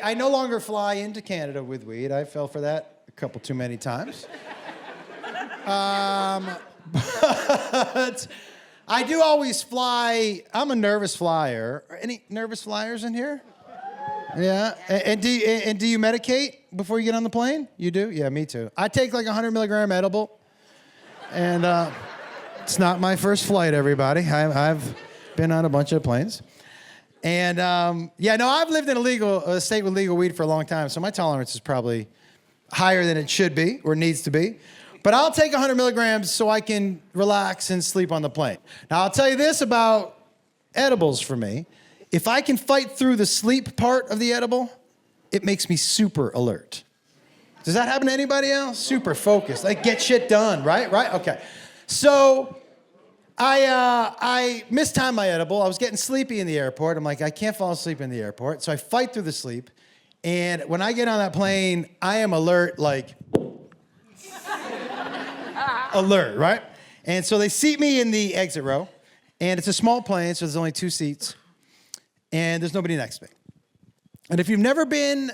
I no longer fly into Canada with weed. I fell for that a couple too many times. But I do always fly. I'm a nervous flyer. Any nervous flyers in here? Yeah. And do you medicate before you get on the plane? You do? Yeah, me too. I take like 100 milligram edible. And it's not my first flight, everybody. I've been on a bunch of planes. And I've lived in a state with legal weed for a long time, so my tolerance is probably higher than it should be or needs to be. But I'll take 100 milligrams so I can relax and sleep on the plane. Now, I'll tell you this about edibles for me. If I can fight through the sleep part of the edible, it makes me super alert. Does that happen to anybody else? Super focused. Like, get shit done, right? Right? Okay. So I mistimed my edible. I was getting sleepy in the airport. I'm like, I can't fall asleep in the airport. So I fight through the sleep. And when I get on that plane, I am alert, like, alert, right? And so they seat me in the exit row. And it's a small plane, so there's only 2 seats. And there's nobody next to me. And if you've never been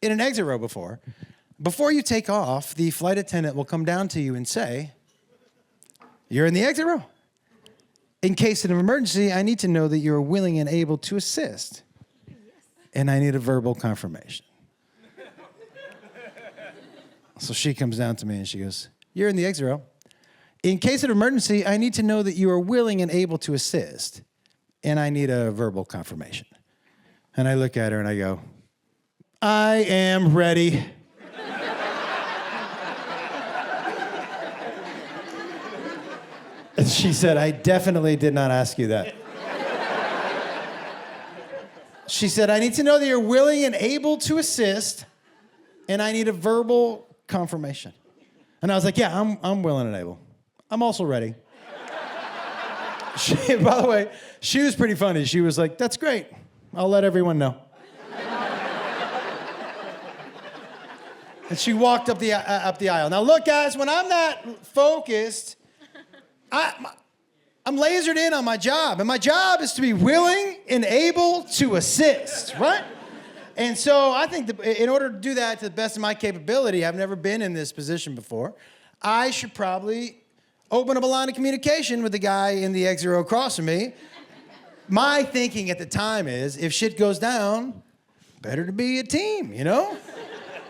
in an exit row before you take off, the flight attendant will come down to you and say, "You're in the exit row. In case of an emergency, I need to know that you're willing and able to assist. And I need a verbal confirmation." So she comes down to me and she goes, "You're in the exit row. In case of an emergency, I need to know that you are willing and able to assist. And I need a verbal confirmation." And I look at her and I go, "I am ready." And she said, "I definitely did not ask you that." She said, "I need to know that you're willing and able to assist, and I need a verbal confirmation." And I was like, "Yeah, I'm willing and able. I'm also ready." By the way, she was pretty funny. She was like, "That's great. I'll let everyone know." And she walked up the aisle. Now, look, guys, when I'm that focused, I'm lasered in on my job. And my job is to be willing and able to assist, right? And so I think in order to do that to the best of my capability, I've never been in this position before, I should probably open up a line of communication with the guy in the exit row across from me. My thinking at the time is, if shit goes down, better to be a team, you know?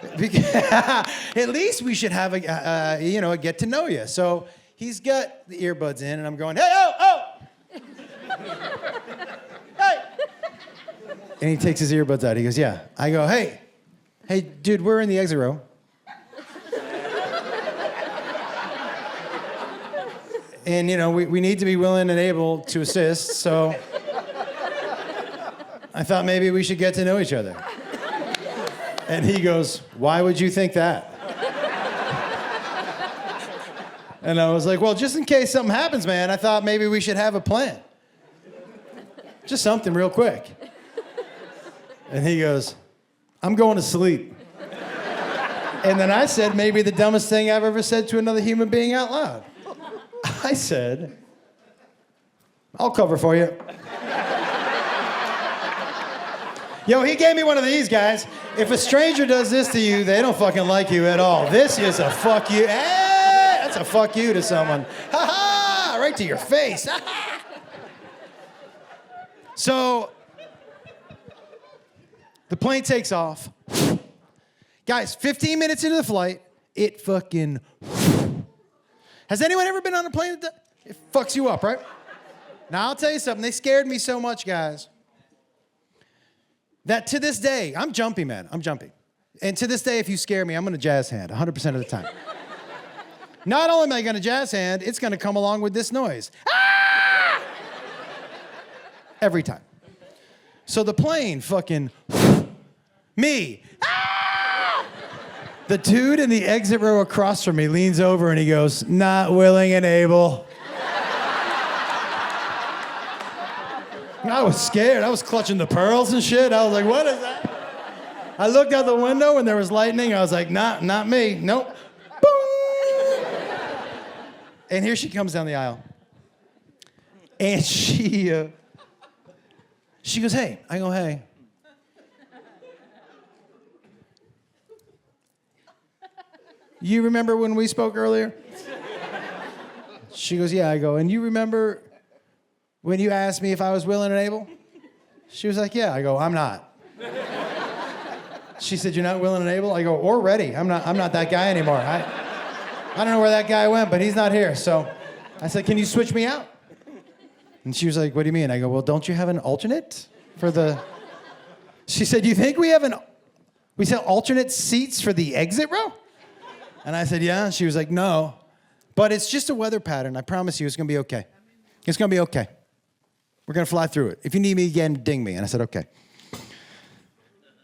At least we should have a get to know you. So he's got the earbuds in, and I'm going, "Hey, oh! Hey!" And he takes his earbuds out. He goes, "Yeah." I go, hey, dude, we're in the exit row. And, we need to be willing and able to assist, so I thought maybe we should get to know each other." And he goes, "Why would you think that?" And I was like, "Well, just in case something happens, man, I thought maybe we should have a plan. Just something real quick." And he goes, "I'm going to sleep." And then I said maybe the dumbest thing I've ever said to another human being out loud. I said, "I'll cover for you." Yo, he gave me one of these, guys. If a stranger does this to you, they don't fucking like you at all. This is a fuck you. Hey, that's a fuck you to someone. Ha ha! Right to your face. Ha ha! So, the plane takes off. Guys, 15 minutes into the flight, it fucking... Has anyone ever been on a plane that it fucks you up, right? Now, I'll tell you something. They scared me so much, guys, that to this day, I'm jumpy, man. I'm jumpy. And to this day, if you scare me, I'm going to jazz hand 100% of the time. Not only am I going to jazz hand, it's going to come along with this noise. Ah! Every time. So the plane fucking... me. Ah! The dude in the exit row across from me leans over and he goes, "Not willing and able." I was scared. I was clutching the pearls and shit. I was like, "What is that?" I looked out the window and there was lightning. I was like, not me. Nope. Boom. And here she comes down the aisle. And she goes, "Hey." I go, "Hey." you remember when we spoke earlier? She goes, yeah. I go, and you remember when you asked me if I was willing and able? She was like, yeah. I go, I'm not. She said, you're not willing and able? I go, or ready. I'm not that guy anymore. I don't know where that guy went, but he's not here. So I said, can you switch me out? And she was like, what do you mean? I go, well, don't you have an alternate for the... She said, you think we sell alternate seats for the exit row? And I said, yeah. And she was like, no. But it's just a weather pattern. I promise you it's going to be okay. It's going to be okay. We're going to fly through it. If you need me again, ding me. And I said, okay.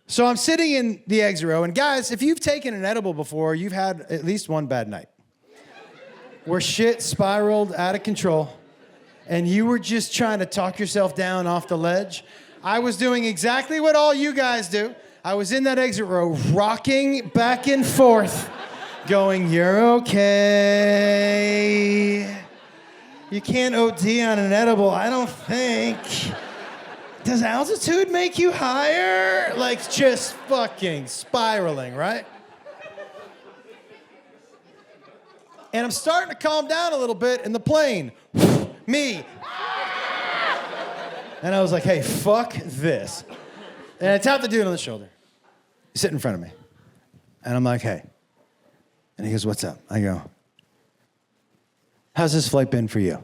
So I'm sitting in the exit row. And guys, if you've taken an edible before, you've had at least one bad night where shit spiraled out of control and you were just trying to talk yourself down off the ledge. I was doing exactly what all you guys do. I was in that exit row, rocking back and forth, going, you're okay. You can't OD on an edible, I don't think. Does altitude make you higher? Like, just fucking spiraling, right? And I'm starting to calm down a little bit in the plane. Me. And I was like, hey, fuck this. And I tapped the dude on the shoulder. He's sitting in front of me. And I'm like, hey. And he goes, what's up? I go, how's this flight been for you?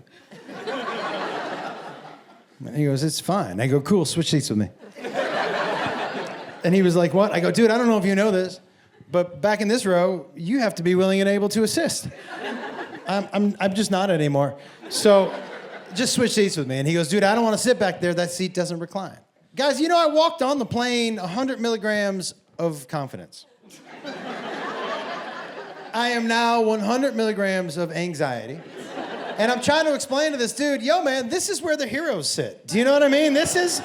And he goes, it's fine. I go, cool, switch seats with me. And he was like, what? I go, dude, I don't know if you know this, but back in this row, you have to be willing and able to assist. I'm just not anymore. So just switch seats with me. And he goes, dude, I don't want to sit back there. That seat doesn't recline. Guys, you know, I walked on the plane 100 milligrams of confidence. I am now 100 milligrams of anxiety. And I'm trying to explain to this dude, yo, man, this is where the heroes sit. Do you know what I mean? This is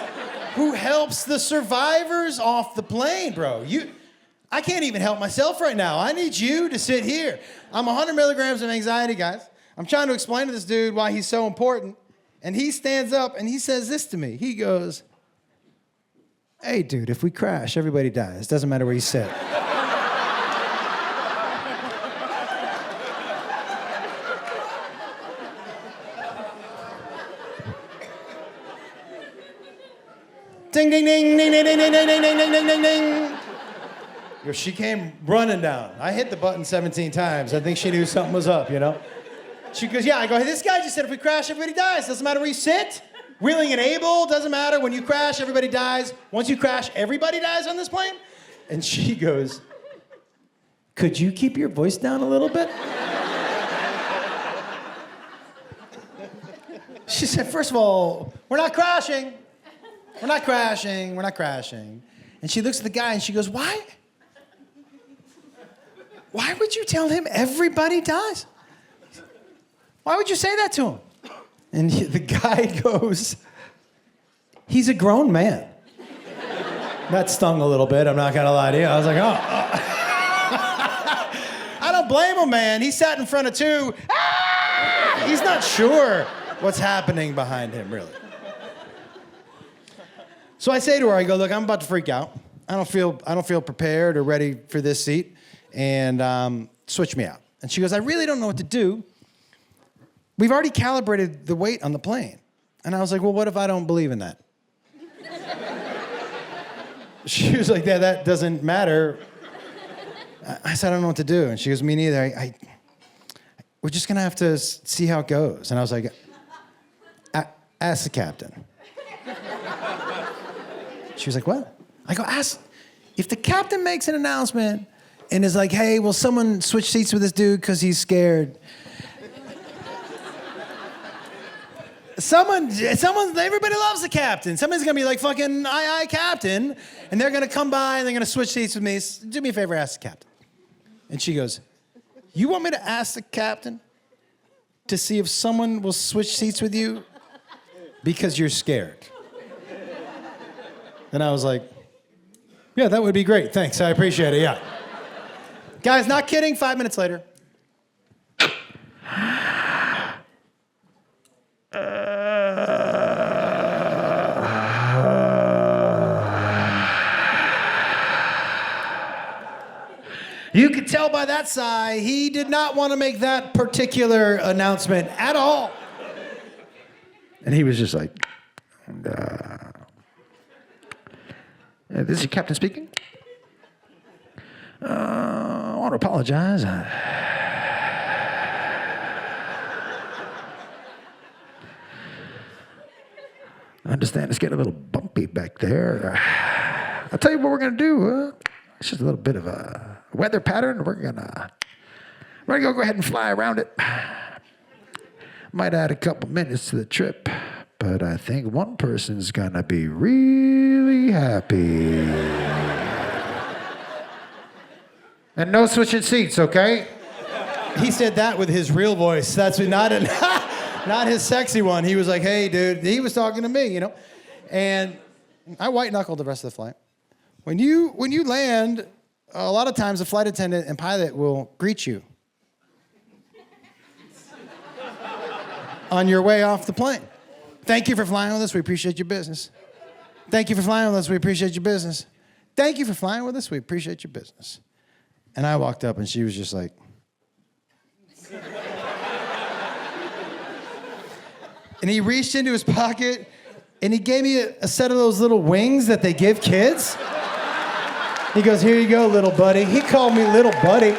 who helps the survivors off the plane, bro. I can't even help myself right now. I need you to sit here. I'm 100 milligrams of anxiety, guys. I'm trying to explain to this dude why he's so important. And he stands up and he says this to me. He goes, hey, dude, if we crash, everybody dies. Doesn't matter where you sit. Ding, ding, ding, ding, ding, ding, ding, ding, ding, ding, ding, ding, ding. Yo, she came running down. I hit the button 17 times. I think she knew something was up, you know? She goes, yeah. I go, hey, this guy just said if we crash, everybody dies. Doesn't matter where you sit. Willing and able, doesn't matter. When you crash, everybody dies. Once you crash, everybody dies on this plane? And she goes, could you keep your voice down a little bit? She said, first of all, we're not crashing. We're not crashing. We're not crashing. And she looks at the guy and she goes, why? Why would you tell him everybody dies? Why would you say that to him? And the guy goes, he's a grown man. That stung a little bit, I'm not gonna lie to you. I was like, oh. I don't blame him, man. He sat in front of two. Ah! He's not sure what's happening behind him, really. So I say to her, I go, look, I'm about to freak out. I don't feel prepared or ready for this seat, and switch me out. And she goes, I really don't know what to do. We've already calibrated the weight on the plane. And I was like, well, what if I don't believe in that? She was like, yeah, that doesn't matter. I said, I don't know what to do. And she goes, me neither. We're just gonna have to see how it goes. And I was like, ask the captain. She was like, what? I go, ask. If the captain makes an announcement and is like, hey, will someone switch seats with this dude because he's scared? Everybody loves the captain. Somebody's gonna be like, fucking, aye, captain. And they're gonna come by and they're gonna switch seats with me. Do me a favor, ask the captain. And she goes, you want me to ask the captain to see if someone will switch seats with you because you're scared? And I was like, yeah, that would be great. Thanks, I appreciate it, yeah. Guys, not kidding, 5 minutes later. You could tell by that sigh, he did not want to make that particular announcement at all. And he was just like, this is your captain speaking. I want to apologize. I understand it's getting a little bumpy back there. I'll tell you what we're going to do. It's just a little bit of a weather pattern. We're going to go ahead and fly around it. Might add a couple minutes to the trip, but I think one person's going to be really happy. And no switching seats, okay? He said that with his real voice. That's not his sexy one. He was like, hey, dude. He was talking to me, you know? And I white-knuckled the rest of the flight. When you land, a lot of times the flight attendant and pilot will greet you on your way off the plane. Thank you for flying with us. We appreciate your business. Thank you for flying with us. We appreciate your business. Thank you for flying with us. We appreciate your business. And I walked up and she was just like, and he reached into his pocket and he gave me a set of those little wings that they give kids. He goes, here you go, little buddy. He called me little buddy.